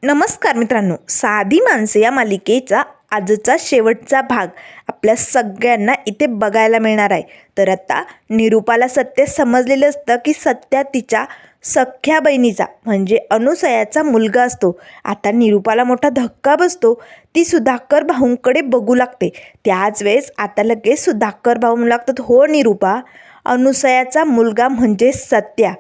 नमस्कार मित्रांनो, साधी माणसे या मालिकेचा आजचा शेवटचा भाग आपल्या सगळ्यांना इथे बघायला मिळणार आहे. तर आता निरूपाला सत्य समजलेलं असतं की सत्या तिच्या सख्ख्या बहिणीचा म्हणजे अनुसयाचा मुलगा असतो. आता निरूपाला मोठा धक्का बसतो. ती सुधाकर भाऊंकडे बघू लागते. त्याच वेळेस आता लगेच सुधाकर भाऊ म्हणू लागतात, हो निरूपा, अनुसयाचा मुलगा म्हणजे सत्या.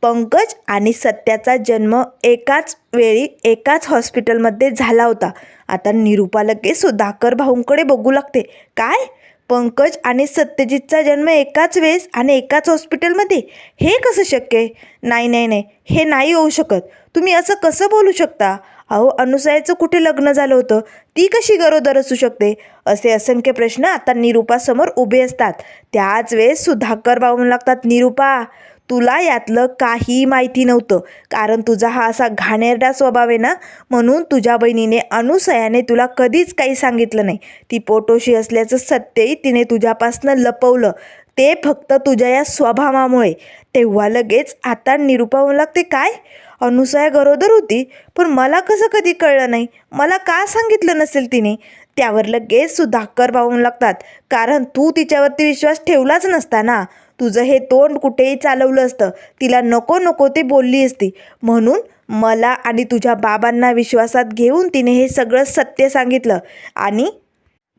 पंकज आणि सत्याचा जन्म एकाच वेळी एकाच हॉस्पिटलमध्ये झाला होता. आता निरूपा लगेच सुधाकर भाऊंकडे बघू लागते. काय? पंकज आणि सत्यजितचा जन्म एकाच वेळेस आणि एकाच हॉस्पिटलमध्ये? हे कसं शक्य आहे? नाही नाही नाही, हे नाही होऊ शकत. तुम्ही असं कसं बोलू शकता? अहो, अनुसयाचं कुठे लग्न झालं होतं? ती कशी गरोदर असू शकते? असे असंख्य प्रश्न आता निरूपासमोर उभे असतात. त्याच वेळेस सुधाकर भाऊ म्हणू लागतात, निरूपा, तुला यातलं काही माहिती नव्हतं, कारण तुझा हा असा घाणेरडा स्वभाव आहे ना, म्हणून तुझ्या बहिणीने अनुसयाने तुला कधीच काही सांगितलं नाही. ती पोटोशी असल्याचं सत्यही तिने तुझ्यापासनं लपवलं, ते फक्त तुझ्या या स्वभावामुळे. तेव्हा लगेच आता निरूपा म्हणू लागते, काय? अनुसया गरोदर होती? पण मला कसं कधी कळलं नाही? मला का सांगितलं नसेल तिने? त्यावर लगेच सुधाकर भाऊ म्हणू लागतात, कारण तू तिच्यावरती विश्वास ठेवलाच नसता ना. तुझं हे तोंड कुठेही चालवलं असतं, तिला नको नको ते बोलली असती. म्हणून मला आणि तुझ्या बाबांना विश्वासात घेऊन तिने हे सगळं सत्य सांगितलं आणि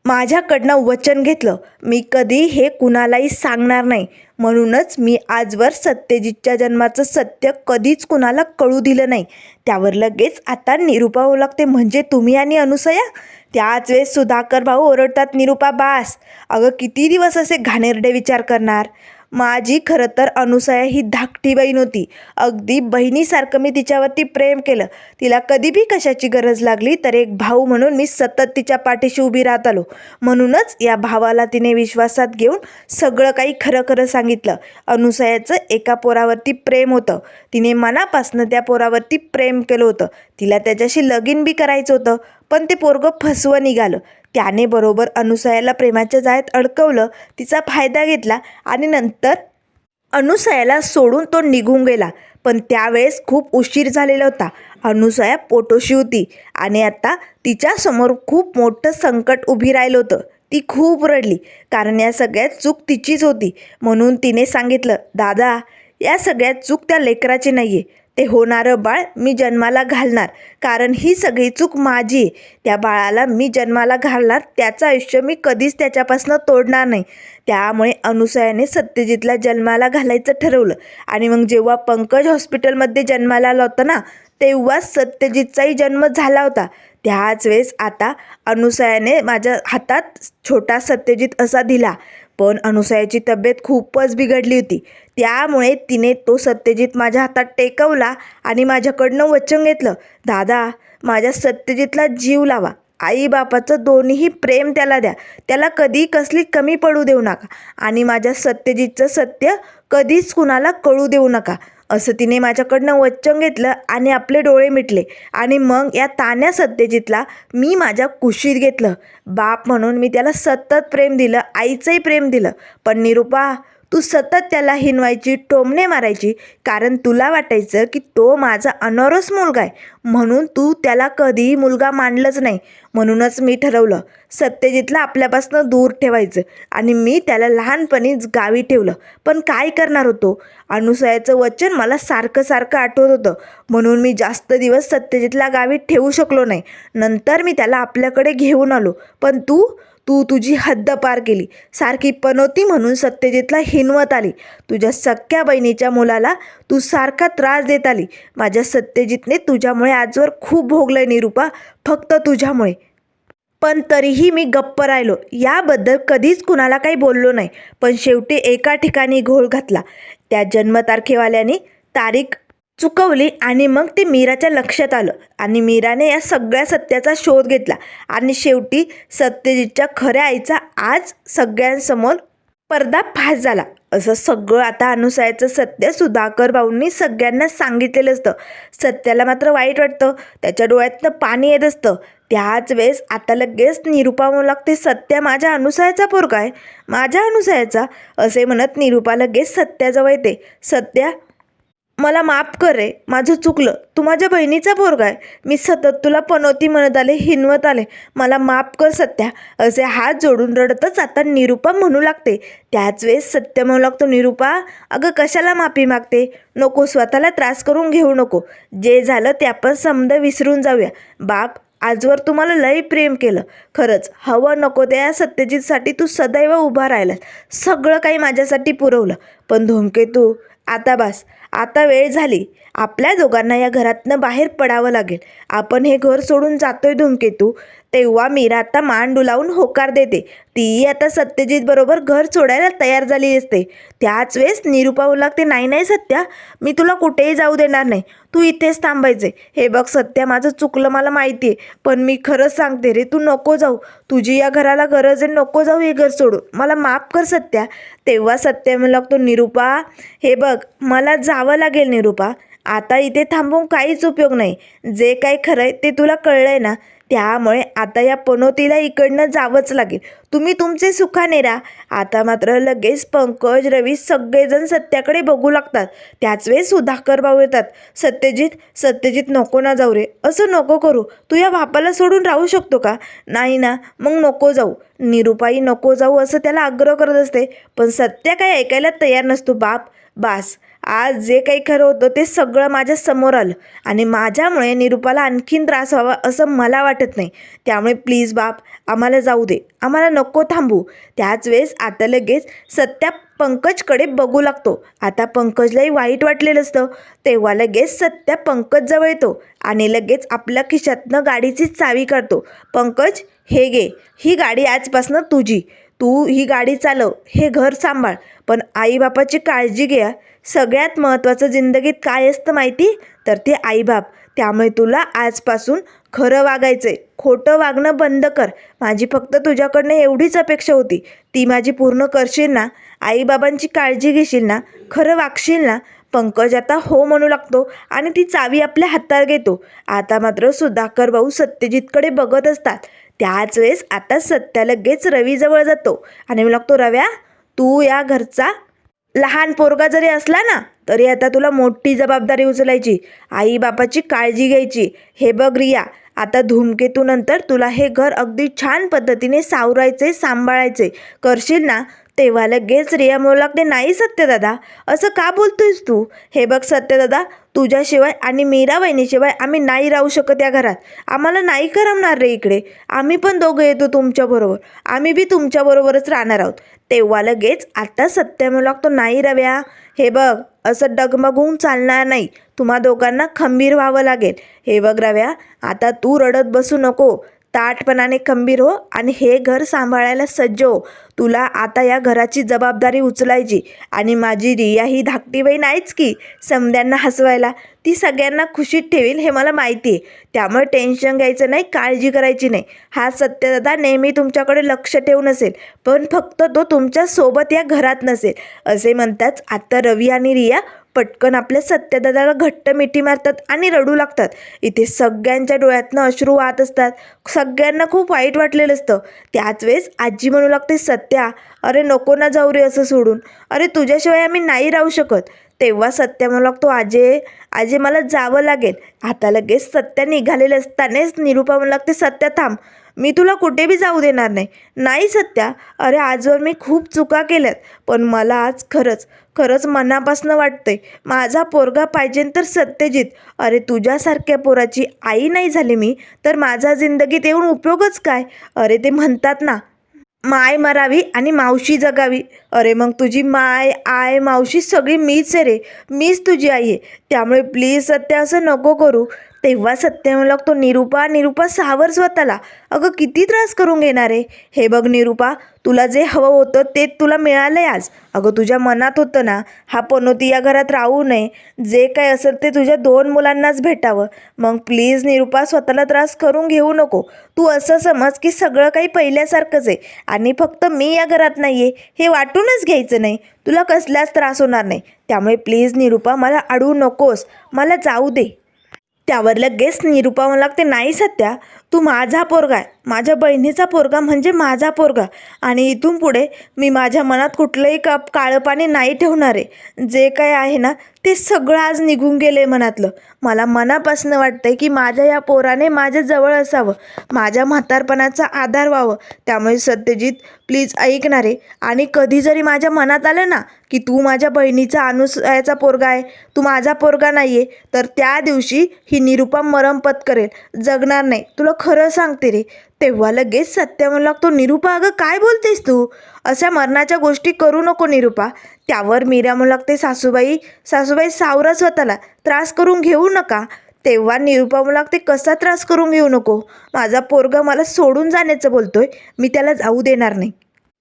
माझ्याकडनं वचन घेतलं, मी कधी हे कुणालाही सांगणार नाही. म्हणूनच मी आजवर सत्यजितच्या जन्माचं सत्य कधीच कुणाला कळू दिलं नाही. त्यावर लगेच आता निरूपा होऊ लागते, म्हणजे तुम्ही आणि अनुसया? त्याच वेळेस सुधाकर भाऊ ओरडतात, निरूपा बास, अगं किती दिवस असे घाणेरडे विचार करणार? माझी खरं तर अनुसया ही धाकटी बहीण होती. अगदी बहिणीसारखं मी तिच्यावरती प्रेम केलं. तिला कधी बी कशाची गरज लागली तर एक भाऊ म्हणून मी सतत तिच्या पाठीशी उभी राहत आलो. म्हणूनच या भावाला तिने विश्वासात घेऊन सगळं काही खरं खरं सांगितलं. अनुसयाचं एका पोरावरती प्रेम होतं. तिने मनापासनं त्या पोरावरती प्रेम केलं होतं. तिला त्याच्याशी लगीन बी करायचं होतं, पण ते पोरगं फसवं निघालं. त्याने बरोबर अनुसयाला प्रेमाच्या जाळ्यात अडकवलं, तिचा फायदा घेतला आणि नंतर अनुसयाला सोडून तो निघून गेला. पण त्यावेळेस खूप उशीर झालेला होता. अनुसया पोटोशी होती आणि आता तिच्यासमोर खूप मोठं संकट उभी राहिलं होतं. ती खूप रडली, कारण या सगळ्यात चूक तिचीच होती. म्हणून तिने सांगितलं, दादा, या सगळ्यात चूक त्या लेकराची नाही आहे. ते होणारं बाळ मी जन्माला घालणार, कारण ही सगळी चूक माझी आहे. त्या बाळाला मी जन्माला घालणार, त्याचं आयुष्य मी कधीच त्याच्यापासून तोडणार नाही. त्यामुळे अनुसयाने सत्यजितला जन्माला घालायचं ठरवलं. आणि मग जेव्हा पंकज हॉस्पिटलमध्ये जन्माला आला होता ना, तेव्हाच सत्यजितचाही जन्म झाला होता. त्याच वेळेस आता अनुसयाने माझ्या हातात छोटा सत्यजित असा दिला. पण अनुसयाची तब्येत खूपच बिघडली होती. त्यामुळे तिने तो सत्यजित माझ्या हातात टेकवला आणि माझ्याकडनं वचन घेतलं, दादा, माझ्या सत्यजितला जीव लावा. आई बापाचं दोन्हीही प्रेम त्याला द्या. त्याला कधी कसली कमी पडू देऊ नका आणि माझ्या सत्यजितचं सत्य कधीच कुणाला कळू देऊ नका, असं तिने माझ्याकडनं वचन घेतलं आणि आपले डोळे मिटले. आणि मग या तान्या सत्यजितला मी माझ्या कुशीत घेतलं. बाप म्हणून मी त्याला सतत प्रेम दिलं, आईचंही प्रेम दिलं. पण निरूपा, तू सतत त्याला हिनवायची, टोमणे मारायची, कारण तुला वाटायचं की तो माझा अनोरस मुलगा आहे, म्हणून तू त्याला कधीही मुलगा मानलंच नाही. म्हणूनच मी ठरवलं सत्यजितला आपल्यापासून दूर ठेवायचं आणि मी त्याला लहानपणीच गावी ठेवलं. पण काय करणार होतो? अनुसयाचं वचन मला सारखं सारखं आठवत होतं, म्हणून मी जास्त दिवस सत्यजितला गावी ठेवू शकलो नाही. नंतर मी त्याला आपल्याकडे घेऊन आलो. पण तू तुझी हद्द पार केली. सारखी पनोती म्हणून सत्यजितला हिनवत आली. तुझ्या सख्ख्या बहिणीच्या मुलाला तू सारखा त्रास देत आली. माझ्या सत्यजितने तुझ्यामुळे आजवर खूप भोगलंय निरूपा, फक्त तुझ्यामुळे. पण तरीही मी गप्प राहिलो. याबद्दल कधीच कुणाला काही बोललो नाही. पण शेवटी एका ठिकाणी घोळ घातला. त्या जन्मतारखेवाल्याने तारीख चुकवली आणि मग ते मीराच्या लक्षात आलं आणि मीराने या सगळ्या सत्याचा शोध घेतला आणि शेवटी सत्यजितच्या खऱ्या आईचा आज सगळ्यांसमोर पर्दाफाश झाला. असं सगळं आता अनुसयाचं सत्य सुधाकर भाऊंनी सगळ्यांना सांगितलेलं असतं. सत्याला मात्र वाईट वाटतं, त्याच्या डोळ्यातनं पाणी येत असतं. त्याच वेळेस आता लगेच निरूपा म्हणू लागते, सत्या माझ्या अनुसयाचा पोरगा आहे, माझ्या अनुसयाचा, असे म्हणत निरूपा लगेच सत्याजवळ येते. सत्या, मला माफ कर रे, माझं चुकलं. तू माझ्या बहिणीचा पोरगा आहे. मी सतत तुला पनोती म्हणत आले, हिनवत आले. मला माफ कर सत्या. असे हात जोडून रडतच आता निरूपा म्हणू लागते. त्याच वेळेस सत्य म्हणू लागतो, निरूपा अगं कशाला माफी मागते? नको, स्वतःला त्रास करून घेऊ नको. जे झालं ते आपण समज विसरून जाऊया. बाप आजवर तुम्हाला लई प्रेम केलं. खरंच हवं नको त्या सत्यजितसाठी तू सदैव उभा राहिलास. सगळं काही माझ्यासाठी पुरवलं. पण धूमकेतू आता बस. आता वेळ झाली. आपल्या दोघांना या घरातनं बाहेर पडावं लागेल. आपण हे घर सोडून जातोय धूमकेतू. तेव्हा मीरा आता मान डुलावून होकार देते. ती आता सत्यजित बरोबर घर सोडायला तयार झाली असते. त्याच वेळेस निरूपा बोलू लागते, नाही नाही सत्या, मी तुला कुठेही जाऊ देणार नाही. तू इथेच थांबायचे. हे बघ सत्या, माझं चुकलं मला माहिती आहे. पण मी खरंच सांगते रे, तू नको जाऊ. तुझी या घराला गरज आहे. नको जाऊ हे घर सोडून. मला माफ कर सत्या. तेव्हा सत्या म्हणू लागतो, निरूपा हे बघ, मला जावं लागेल निरूपा. आता इथे थांबून काहीच उपयोग नाही. जे काही खरं आहे ते तुला कळलंय ना. त्यामुळे आता या पनोतीला इकडनं जावंच लागेल. तुम्ही तुमचे सुखाने राहा. आता मात्र लगेच पंकज, रवी सगळेजण सत्याकडे बघू लागतात. त्याच वेळेस सुधाकर भाऊ येतात. सत्यजित नको ना जाऊ रे. असं नको करू. तू या बापाला सोडून राहू शकतो का? नाही ना, मग नको जाऊ. निरूपाई नको जाऊ असं त्याला आग्रह करत असते. पण सत्या काही ऐकायला तयार नसतो. बाप बास, आज जे काही खरं होतं ते सगळं माझ्या समोर आलं आणि माझ्यामुळे निरूपाला आणखीन त्रास व्हावा असं मला वाटत नाही. त्यामुळे प्लीज बाप, आम्हाला जाऊ दे. आम्हाला नको थांबू. त्याच वेळेस आता लगेच सत्या पंकजकडे बघू लागतो. आता पंकजलाही वाईट वाटलेलं असतं. तेव्हा लगेच सत्या पंकजजवळ येतो आणि लगेच आपल्या खिशातनं गाडीची चावी काढतो. पंकज, हे घे, ही गाडी आजपासनं तुझी. तू ही गाडी चालव, हे घर सांभाळ. पण आईबापाची काळजी घे. सगळ्यात महत्त्वाचं जिंदगीत काय असतं माहिती? तर ते आईबाप. त्यामुळे तुला आजपासून खरं वागायचं आहे. खोटं वागणं बंद कर. माझी फक्त तुझ्याकडनं एवढीच अपेक्षा होती. ती माझी पूर्ण करशील ना? आईबाबांची काळजी घेशील ना? खरं वागशील ना? पंकज आता हो म्हणू लागतो आणि ती चावी आपल्या हातात घेतो. आता मात्र सुधाकर भाऊ सत्यजितकडे बघत असतात. त्याच वेळेस आता सत्या लगेच रवीजवळ जातो आणि म्हणू लागतो, रव्या, तू या घरचा लहान पोरगा जरी असला ना तरी आता तुला मोठी जबाबदारी उचलायची. आई बापाची काळजी घ्यायची. हे बघ रिया, आता धूमकेतूनंतर तुला हे घर अगदी छान पद्धतीने सावरायचे, सांभाळायचे. करशील ना? तेव्हा लगेच रिया म्हणू लागते, नाही सत्यदादा, असं का बोलतोयस तू? हे बघ सत्यदादा, तुझ्याशिवाय आणि मीरा वहिनीशिवाय आम्ही नाही राहू शकत या घरात. आम्हाला नाही करमणार रे इकडे. आम्ही पण दोघं येतो तुमच्याबरोबर. आम्ही बी तुमच्याबरोबरच राहणार आहोत. तेव्हा लगेच आता सत्य म्हणू लागतो, नाही रव्या, हे बघ, असं डगमगून चालणार नाही. तुम्हा दोघांना खंबीर व्हावं लागेल. हे बघ रव्या, आता तू रडत बसू नको. ताठपणाने खंबीर हो आणि हे घर सांभाळायला सज्ज हो. तुला आता या घराची जबाबदारी उचलायची. आणि माझी रिया ही धाकटी बहीण आहेच की समद्यांना हसवायला. ती सगळ्यांना खुशीत ठेवील हे मला माहिती आहे. त्यामुळे टेन्शन घ्यायचं नाही, काळजी करायची नाही. हा सत्यदादा नेहमी तुमच्याकडे लक्ष ठेवून असेल, पण फक्त तो तुमच्यासोबत या घरात नसेल. असे म्हणताच आता रवी आणि रिया पटकन आपल्या सत्यदादाला घट्ट मिठी मारतात आणि रडू लागतात. इथे सगळ्यांच्या डोळ्यातनं अश्रू वाहत असतात. सगळ्यांना खूप वाईट वाटलेलं असतं. त्याच वेळेस आजी म्हणू लागते, सत्या, अरे नको ना जाऊ रे असं सोडून. अरे तुझ्याशिवाय आम्ही नाही राहू शकत. तेव्हा सत्या म्हणू लागतो, आजे मला जावं लागेल. आता लगेच सत्या निघालेले असतानाच निरूपा म्हणू लागते, सत्या थांब, मी तुला कुठे बी जाऊ देणार नाही. नाही सत्या, अरे आजवर मी खूप चुका केल्यात, पण मला आज खरंच मनापासनं वाटतंय माझा पोरगा पाहिजे तर सत्यजित. अरे तुझ्यासारख्या पोराची आई नाही झाली मी तर माझा जिंदगीत येऊन उपयोगच काय? अरे ते म्हणतात ना, माय मरावी आणि मावशी जगावी. अरे मग तुझी माय, आय, मावशी सगळी मीच आहे रे. मीच तुझी आई आहे. त्यामुळे प्लीज सत्या असं नको करू. तेव्हा सत्य म्हणू लागतो, निरूपा सावर स्वतःला. अगं किती त्रास करून घेणार आहे? हे बघ निरूपा, तुला जे हवं होतं ते तुला मिळालंय आज. अगं तुझ्या मनात होतं ना, हा पनोती या घरात राहू नये. जे काय असेल ते तुझ्या 2 मुलांनाच भेटावं. मग प्लीज निरूपा, स्वतःला त्रास करून घेऊ नको. तू असं समज की सगळं काही पहिल्यासारखंच आहे आणि फक्त मी या घरात नाही आहे हे वाटूनच घ्यायचं नाही. तुला कसलाच त्रास होणार नाही. त्यामुळे प्लीज निरूपा, मला अडवू नकोस. मला जाऊ दे. त्यावर लगेच निरूपा म्हणू लागते, नाही सत्या, तू माझा पोरगा आहे. माझ्या बहिणीचा पोरगा म्हणजे माझा पोरगा. आणि इथून पुढे मी माझ्या मनात कुठलंही काळं पाणी नाही ठेवणार आहे. जे काय आहे ना ते सगळं आज निघून गेले मनातलं. मला मनापासून वाटतंय की माझ्या या पोराने माझ्या जवळ असावं, माझ्या म्हातारपणाचा आधार व्हावं. त्यामुळे सत्यजित प्लीज ऐकणार आहे. आणि कधी जरी माझ्या मनात आलं ना की तू माझ्या बहिणीचा अनुसयाचा पोरगा आहे, तू माझा पोरगा नाही आहे, तर त्या दिवशी ही निरुपा मरण पत्करेल, जगणार नाही. तुला खरं सांगते रे. तेव्हा लगेच सत्य म्हणू लागतो, निरुपा अगं काय बोलतेस तू? अशा मरणाच्या गोष्टी करू नको निरुपा. त्यावर मीरा म्हणू लागते, सासूबाई सासूबाई सावरा स्वतःला, त्रास करून घेऊ नका. तेव्हा निरुपा म्हणू लागते, कसा त्रास करून घेऊ नको? माझा पोरगा मला सोडून जाण्याचं बोलतोय, मी त्याला जाऊ देणार नाही.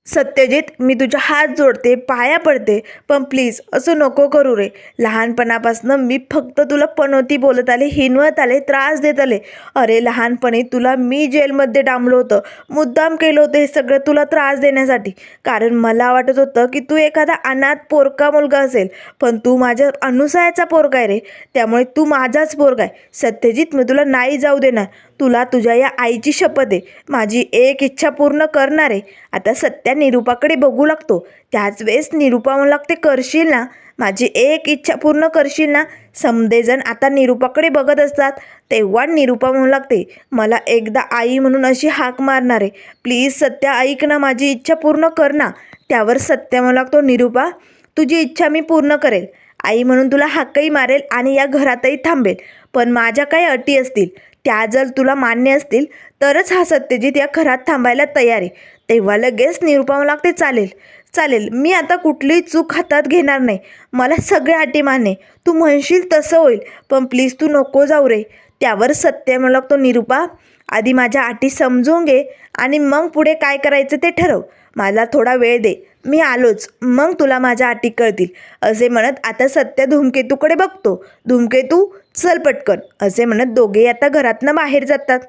सत्यजित मी तुझ्या हात जोडते, पाया पडते, पण प्लीज असं नको करू रे. लहानपणापासून मी फक्त तुला पनोती बोलत आले, हिनवत आले, त्रास देत आले. अरे लहानपणी तुला मी जेलमध्ये डांबलं होतं, मुद्दाम केलं होतं हे सगळं तुला त्रास देण्यासाठी. कारण मला वाटत होतं की तू एखादा अनाथ पोरका मुलगा असेल, पण तू माझ्या अनुसयाचा पोरगा आहे रे. त्यामुळे तू माझाच पोरगा आहे. सत्यजित मी तुला नाही जाऊ देणार. तुला तुझ्या या आईची शपथ आहे, माझी एक इच्छा पूर्ण करणार आहे. आता सत्या निरुपाकडे बघू लागतो. त्याच वेळेस निरुपा म्हणू लागते, करशील ना माझी एक इच्छा पूर्ण करशील ना? समदेजण आता निरुपाकडे बघत असतात. तेव्हा निरुपा म्हणू लागते, मला एकदा आई म्हणून अशी हाक मारणार आहे. प्लीज सत्या ऐक ना, माझी इच्छा पूर्ण कर ना. त्यावर सत्या म्हणू लागतो, निरुपा तुझी इच्छा मी पूर्ण करेल. आई म्हणून तुला हाकही मारेल आणि या घरातही थांबेल. पण माझ्या काही अटी असतील, त्या जर तुला मान्य असतील तरच हा सत्यजित या घरात थांबायला तयार आहे. तेव्हा लगेच निरुपा म्हणू लागते, चालेल चालेल, मी आता कुठलीही चूक हातात घेणार नाही. मला सगळ्या अटी मान्य, तू म्हणशील तसं होईल, पण प्लीज तू नको जाऊ रे. त्यावर सत्य म्हणू लागतो, निरुपा आधी माझ्या अटी समजून घे आणि मग पुढे काय करायचं ते ठरव. मला थोडा वेळ दे, मी आलोच, मग तुला माझ्या अटी कळतील. असे म्हणत आता सत्य धूमकेतूकडे बघतो. धूमकेतू चल पटकन, असे म्हणत दोघे आता घरातनं बाहेर जातात.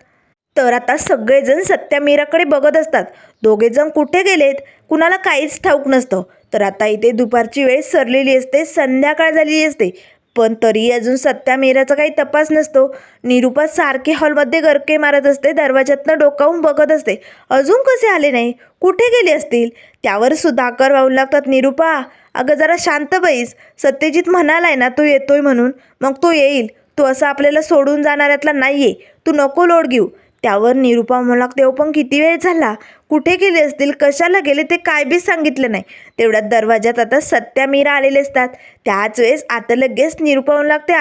तर आता सगळेजण सत्या मीराकडे बघत असतात. दोघेजण कुठे गेलेत कुणाला काहीच ठाऊक नसतं. तर आता इथे दुपारची वेळ सरलेली असते, संध्याकाळ झालेली असते, पण तरी अजून सत्या मीराचा काही तपास नसतो. निरुपा सारखी हॉलमध्ये गरके मारत असते, दरवाजातनं डोकावून बघत असते, अजून कसे आले नाही, कुठे गेले असतील. त्यावर सुधाकर वाहू लागतात, निरुपा अगं जरा शांत बैस. सत्यजित म्हणालाय ना तू येतोय म्हणून, मग तो येईल. तो असं आपल्याला सोडून जाणाऱ्यातला नाही आहे, तू नको लोड घेऊ. त्यावर निरुपा म्हणू लागते, पण किती वेळ झाला, कुठे गेले असतील, कशाला गेले ते काय बी सांगितलं नाही. तेवढ्यात दरवाजात आता सत्या मीरा आलेले असतात. त्याच वेळेस आता लगेच निरुपा म्हणू लागते,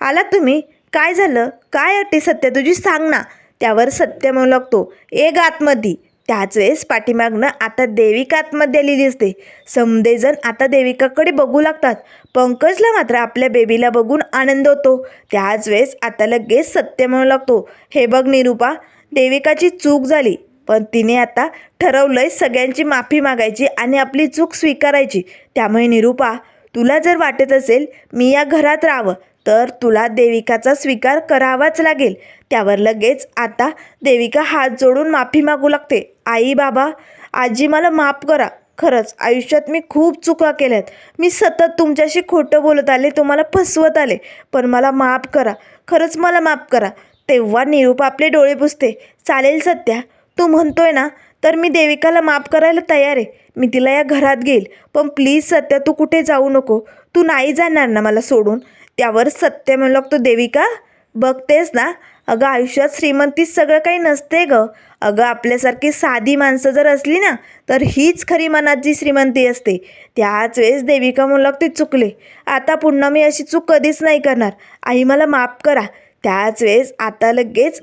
आलात तुम्ही, काय झालं, काय अटी सत्या तुझी सांग ना. त्यावर सत्य म्हणू लागतो, एक आतमध्ये. त्याच वेळेस पाठीमागनं आता देविका आतमध्ये आलेली असते. समदेजण आता देविकाकडे बघू लागतात. पंकजला मात्र आपल्या बेबीला बघून आनंद होतो. त्याच वेळेस आता लगेच सत्य म्हणू लागतो, हे बघ निरुपा, देविकाची चूक झाली, पण तिने आता ठरवलंय सगळ्यांची माफी मागायची आणि आपली चूक स्वीकारायची. त्यामुळे निरुपा तुला जर वाटत असेल मी या घरात राहावं तर तुला देविकाचा स्वीकार करावाच लागेल. त्यावर लगेच आता देविका हात जोडून माफी मागू लागते, आई बाबा आजी मला माफ करा. खरंच आयुष्यात मी खूप चुका केल्यात. मी सतत तुमच्याशी खोटं बोलत आले, तुम्हाला फसवत आले, पण मला माफ करा, खरंच मला माफ करा. तेव्हा निरुपा आपले डोळे पुसते, चालेल सत्या, तू म्हणतोय ना तर मी देविकाला माफ करायला तयार आहे. मी तिला या घरात घेईल, पण प्लीज सत्या तू कुठे जाऊ नको, तू नाही जाणार ना मला सोडून. त्यावर सत्य म्हणू लागतो, देविका बघतेस ना, अगं आयुष्यात श्रीमंतीच सगळं काही नसते गं. अगं आपल्यासारखी साधी माणसं जर असली ना तर हीच खरी मनाची श्रीमंती असते. त्याच वेळेस देविका म्हणू लागते, चुकले, आता पुन्हा मी अशी चूक कधीच नाही करणार, आई मला माफ करा. त्याच वेळेस आता लगेच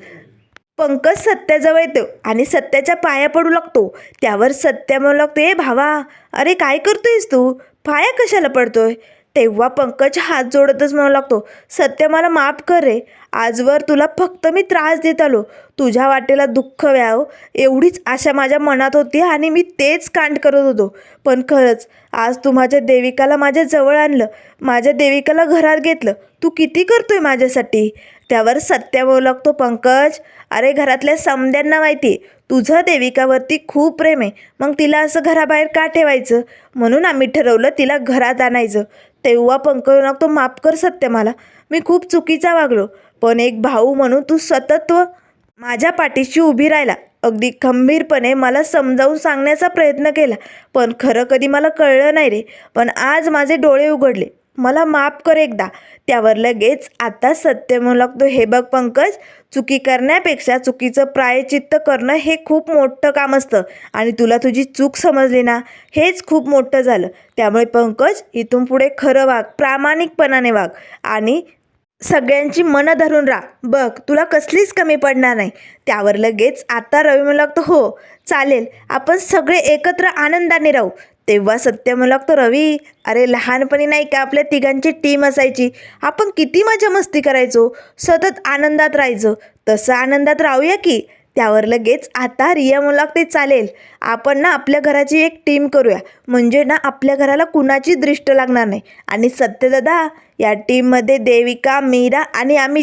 पंकज सत्याजवळ येतो आणि सत्याच्या पाया पडू लागतो. त्यावर सत्या म्हणू लागतो, ए भावा, अरे काय करतोयस तू, पाया कशाला पडतोय. तेव्हा पंकज हात जोडतच म्हणू लागतो, सत्य मला माफ कर रे, आजवर तुला फक्त मी त्रास देत आलो, तुझ्या वाटेला दुःख व्हावं एवढीच आशा माझ्या मनात होती आणि मी तेच कांड करत होतो. पण खरंच आज तू माझ्या देविकाला माझ्या जवळ आणलं, माझ्या देविकाला घरात घेतलं, तू किती करतोय माझ्यासाठी. त्यावर सत्य बोलू लागतो, पंकज अरे घरातल्या समद्यांना माहिती आहे तुझं देविकावरती खूप प्रेम आहे, मग तिला असं घराबाहेर का ठेवायचं, म्हणून आम्ही ठरवलं तिला घरात आणायचं. तेव्हा पंकज लागतो, माफ कर सत्य, मला मी खूप चुकीचा वागलो, पण एक भाऊ म्हणून तू सतत माझ्या पाठीशी उभी राहिला, अगदी खंबीरपणे मला समजावून सांगण्याचा प्रयत्न केला, पण खरं कधी मला कळलं नाही रे. पण आज माझे डोळे उघडले, मला माफ कर एकदा. त्यावर लगेच आता सत्य म्हणू लागतो, हे बघ पंकज, चुकी करण्यापेक्षा चुकीचं प्रायश्चित्त करणं हे खूप मोठं काम असतं आणि तुला तुझी चूक समजली ना, हेच खूप मोठं झालं. त्यामुळे पंकज, इथून पुढे खरं वाग, प्रामाणिकपणाने वाग आणि सगळ्यांची मनं धरून राहा. बघ, तुला कसलीच कमी पडणार नाही. त्यावर लगेच आता रवी म्हणू लागतो, हो चालेल, आपण सगळे एकत्र आनंदाने राहू. तेव्हा सत्य म्हणू लागतो, रवी, अरे लहानपणी नाही का आपल्या तिघांची टीम असायची, आपण किती मजा मस्ती करायचो, सतत आनंदात राहायचो, तसं आनंदात राहूया की. त्यावर लगेच आता रिया म्हणू लागते, चालेल, आपण ना आपल्या घराची एक टीम करूया, म्हणजे ना आपल्या घराला कुणाची दृष्ट लागणार नाही. आणि सत्यदादा, या टीममध्ये देविका, मीरा आणि आम्ही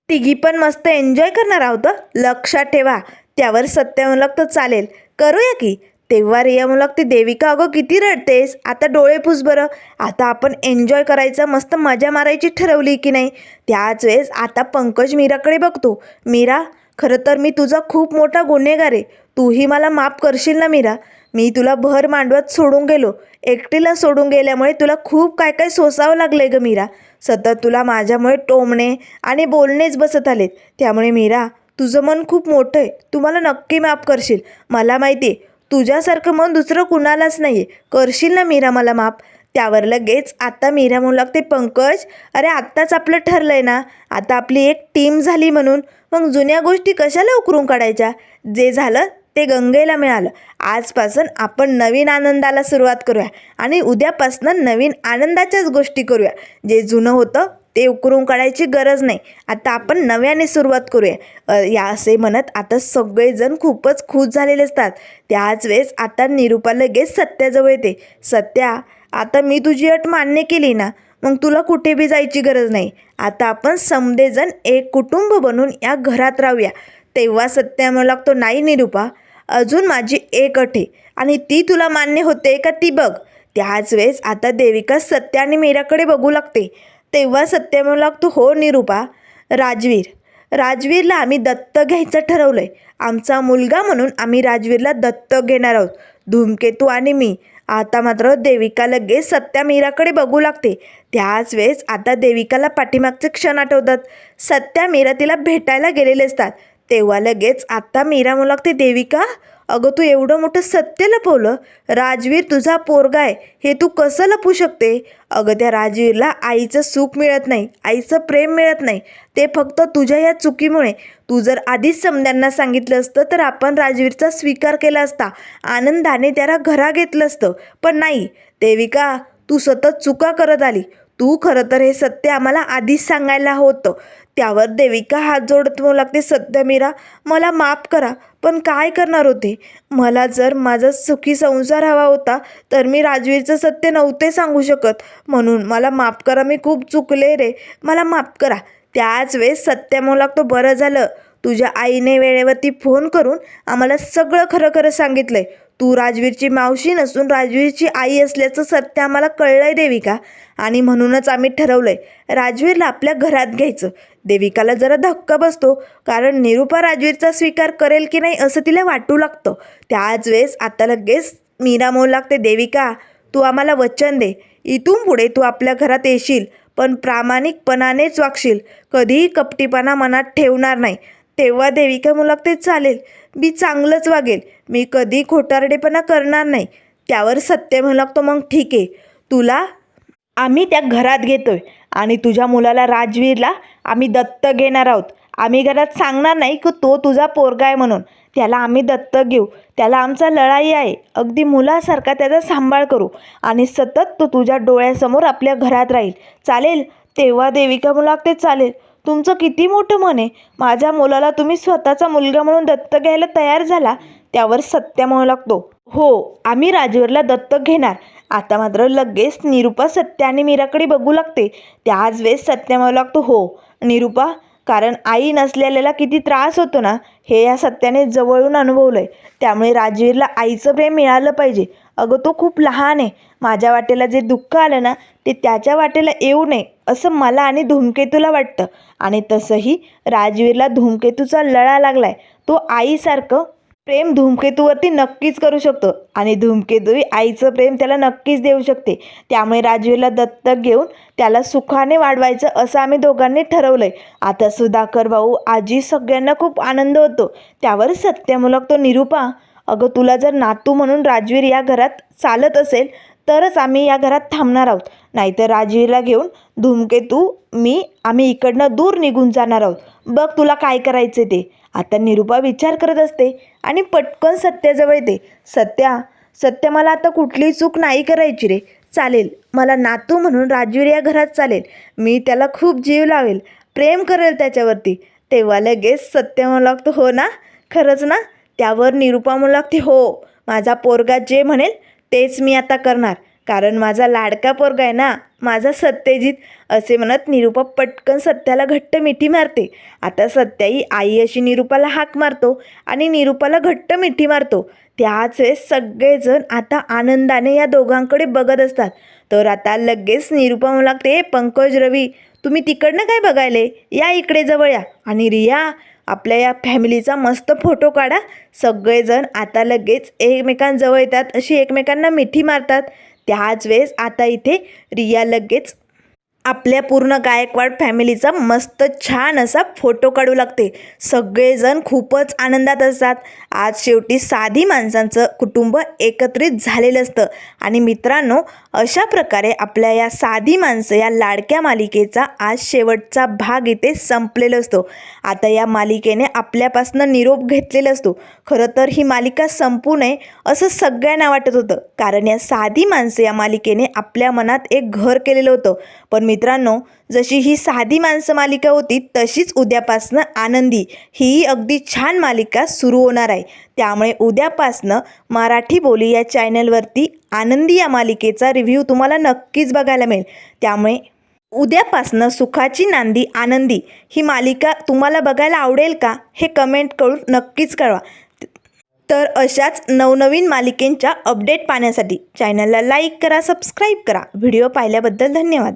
तिघी पण मस्त एन्जॉय करणार आहोत, लक्षात ठेवा. त्यावर सत्य म्हणू लागतं, चालेल, करूया की. तेव्हा रिया म्हणू लागते, देविका अगं किती रडतेस, आता डोळे पुस बरं, आता आपण एन्जॉय करायचं, मस्त मजा मारायची ठरवली की नाही. त्याच वेळेस आता पंकज मीराकडे बघतो. मीरा, खरं तर मी तुझा खूप मोठा गुन्हेगार आहे, तूही मला माफ करशील ना मीरा. मी तुला भर मांडवत सोडून गेलो, एकटीला सोडून गेल्यामुळे तुला खूप काय काय सोसावं लागलंय ग मीरा. सतत तुला माझ्यामुळे टोमणे आणि बोलणेच बसत आलेत. त्यामुळे मीरा, तुझं मन खूप मोठं आहे, तू मला नक्की माफ करशील. मला माहिती आहे तुझ्यासारखं मन दुसरं कुणालाच नाही आहे, करशील ना मीरा मला माफ. त्यावर लगेच आता मीरा म्हणू लागते, पंकज, अरे आत्ताच आपलं ठरलं आहे ना, आता आपली एक टीम झाली म्हणून मग जुन्या गोष्टी कशाला उकरून काढायच्या. जे झालं ते गंगेला मिळालं. आजपासून आपण नवीन आनंदाला सुरुवात करूया आणि उद्यापासून नवीन आनंदाच्याच गोष्टी करूया. जे जुनं होतं ते उकरून काढायची गरज नाही, आता आपण नव्याने सुरुवात करूया. या असे म्हणत आता सगळेजण खूपच खुश झालेले असतात. त्याच वेळेस आता निरूपा लगेच सत्याजवळ येते. सत्या, आता मी तुझी अट मान्य केली ना, मग तुला कुठे बी जायची गरज नाही. आता आपण समदेजण एक कुटुंब बनून या घरात राहूया. तेव्हा सत्या म्हणू लागतो, नाही निरूपा, अजून माझी एक अट आहे आणि ती तुला मान्य होते का ती बघ. त्याच वेळेस आता देविका सत्या आणि मीराकडे बघू लागते. तेव्हा सत्य म्हणू लागतो, हो निरूपा, राजवीरला आम्ही दत्तक घ्यायचं ठरवलं आहे. आमचा मुलगा म्हणून आम्ही राजवीरला दत्तक घेणार आहोत, धूमकेतू आणि मी. आता मात्र देविका लगेच सत्या मीराकडे बघू लागते. त्याच वेळेस आता देविकाला पाठीमागचे क्षण आठवतात. सत्या मीरा तिला भेटायला गेलेले असतात. तेव्हा लगेच आता मीरा म्हणू लागते, देविका, अगं तू एवढं मोठं सत्य लपवलं, राजवीर तुझा पोरगा आहे हे तू कसं लपू शकते. अगं त्या राजवीरला आईचं सुख मिळत नाही, आईचं प्रेम मिळत नाही, ते फक्त तुझ्या या चुकीमुळे. तू जर आधीच समद्यांना सांगितलं असतं तर आपण राजवीरचा स्वीकार केला असता, आनंदाने त्याला घरा घेतलं असतं. पण नाही देविका, तू सतत चुका करत आली. तू खरं तर हे सत्य आम्हाला आधीच सांगायला होतं. त्यावर देविका हात जोडत म्हणू लागते, सत्य मीरा, मला माफ करा, पण काय करणार होते. मला जर माझा सुखी संसार हवा होता तर मी राजवीरचं सत्य नव्हते सांगू शकत, म्हणून मला माफ करा, मी खूप चुकले रे, मला माफ करा. त्याच वेळेस सत्य म्हणू लागतो, बरं झालं तुझ्या आईने वेळेवरती फोन करून आम्हाला सगळं खरं खरं सांगितलंय. तू राजवीरची मावशी नसून राजवीरची आई असल्याचं सत्य आम्हाला कळलंय देविका, आणि म्हणूनच आम्ही ठरवलंय राजवीरला आपल्या घरात घ्यायचं. देविकाला जरा धक्का बसतो, कारण निरूपा राजवीरचा स्वीकार करेल की नाही असं तिला वाटू लागतं. त्याच वेळेस आता लगेच मीरा म्हणू लागते, देविका, तू आम्हाला वचन दे, इथून पुढे तू आपल्या घरात येशील पण प्रामाणिकपणानेच वागशील, कधीही कपटीपणा मनात ठेवणार नाही. तेव्हा देविका म्हणू लागते, चालेल, मी चांगलंच वागेल, मी कधी खोटारडेपणा करणार नाही. त्यावर सत्य म्हणू लागतो, मग ठीक आहे, तुला आम्ही त्या घरात घेतोय आणि तुझ्या मुलाला राजवीरला आम्ही दत्तक घेणार आहोत. आम्ही घरात सांगणार नाही की तो तुझा पोरगा आहे म्हणून, त्याला आम्ही दत्तक घेऊ, त्याला आमचा लढाई आहे, अगदी मुलासारखा त्याचा सांभाळ करू आणि सतत तो तुझ्या डोळ्यासमोर आपल्या घरात राहील, चालेल. तेव्हा देविका म्हणू लागते, चालेल, तुमचं किती मोठं मन आहे, माझ्या मुलाला तुम्ही स्वतःचा मुलगा म्हणून दत्तक घ्यायला तयार झाला. त्यावर सत्य म्हणू लागतो, हो, आम्ही राजवीरला दत्तक घेणार. आता मात्र लगेच निरूपा सत्य आणि मीराकडे बघू लागते. त्याच वेळेस सत्य म्हणू लागतो, हो निरूपा, कारण आई नसलेल्याला किती त्रास होतो ना, हे या सत्याने जवळून अनुभवलं आहे. त्यामुळे राजवीरला आईचं प्रेम मिळालं पाहिजे. अगं तो खूप लहान आहे, माझ्या वाटेला जे दुःख आलं ना ते त्याच्या वाटेला येऊ नये असं मला आणि धूमकेतूला वाटतं. आणि तसंही राजवीरला धूमकेतूचा लळा लागला आहे, तो आईसारखं प्रेम धूमकेतूवरती नक्कीच करू शकतो आणि धूमकेतू आईचं प्रेम त्याला नक्कीच देऊ शकते. त्यामुळे राजवीरला दत्तक घेऊन त्याला सुखाने वाढवायचं असं आम्ही दोघांनी ठरवलंय. आता सुधाकर भाऊ, आजी सगळ्यांना खूप आनंद होतो. त्यावर सत्य तो निरूपा, अगं तुला जर नातू म्हणून राजवीर या घरात चालत असेल तरच आम्ही या घरात थांबणार आहोत, नाहीतर राजवीरला घेऊन धूमकेतू आम्ही इकडनं दूर निघून जाणार आहोत. बघ तुला काय करायचे ते. आता निरूपा विचार करत असते आणि पटकन सत्याजवळ येते. सत्या मला आता कुठलीही चूक नाही करायची रे. चालेल, मला नातू म्हणून राजवीर या घरात चालेल. मी त्याला खूप जीव लावेल, प्रेम करेल त्याच्यावरती. तेव्हा लगेच सत्य म्हणू लागतो, हो ना, खरंच ना. त्यावर निरूपा म्हणू लागते, हो, माझा पोरगा जे म्हणेल तेच मी आता करणार, कारण माझा लाडका पोरगा आहे ना, माझा सत्यजित. असे म्हणत निरूपा पटकन सत्याला घट्ट मिठी मारते. आता सत्याही आई अशी निरूपाला हाक मारतो आणि निरूपाला घट्ट मिठी मारतो. त्याच वेळेस सगळेजण आता आनंदाने या दोघांकडे बघत असतात. तर आता लगेच निरूपा म्हणू लागते, पंकज, रवी, तुम्ही तिकडनं काय बघायले, या इकडे जवळ या. आणि रिया, आपल्या या फॅमिलीचा मस्त फोटो काढा. सगळेजण आता लगेच एकमेकांजवळ येतात, अशी एकमेकांना मिठी मारतात. त्याच वेळेस आता इथे रिया लगेच आपल्या पूर्ण गायकवाड फॅमिलीचा मस्त छान असा फोटो काढू लागते. सगळेजण खूपच आनंदात असतात. आज शेवटी साधी माणसांचं कुटुंब एकत्रित झालेलं असतं. आणि मित्रांनो, अशा प्रकारे आपल्या या साधी माणसं या लाडक्या मालिकेचा आज शेवटचा भाग इथे संपलेला असतो. आता या मालिकेने आपल्यापासून निरोप घेतलेला असतो. खरं तर ही मालिका संपू नये असं सगळ्यांना वाटत होतं, कारण या साधी माणसं या मालिकेने आपल्या मनात एक घर केलेलं होतं. पण मित्रांनो, जशी ही साधी माणसं मालिका होती तशीच उद्यापासनं आनंदी ही अगदी छान मालिका सुरू होणार आहे. त्यामुळे उद्यापासनं मराठी बोली या चॅनलवरती आनंदी या मालिकेचा रिव्ह्यू तुम्हाला नक्कीच बघायला मिळेल. त्यामुळे उद्यापासनं सुखाची नांदी आनंदी ही मालिका तुम्हाला बघायला आवडेल का, हे कमेंट करून नक्कीच कळवा. तर अशाच नवनवीन मालिकेंच्या अपडेट पाहण्यासाठी चॅनलला लाईक करा, सबस्क्राईब करा. व्हिडिओ पाहिल्याबद्दल धन्यवाद.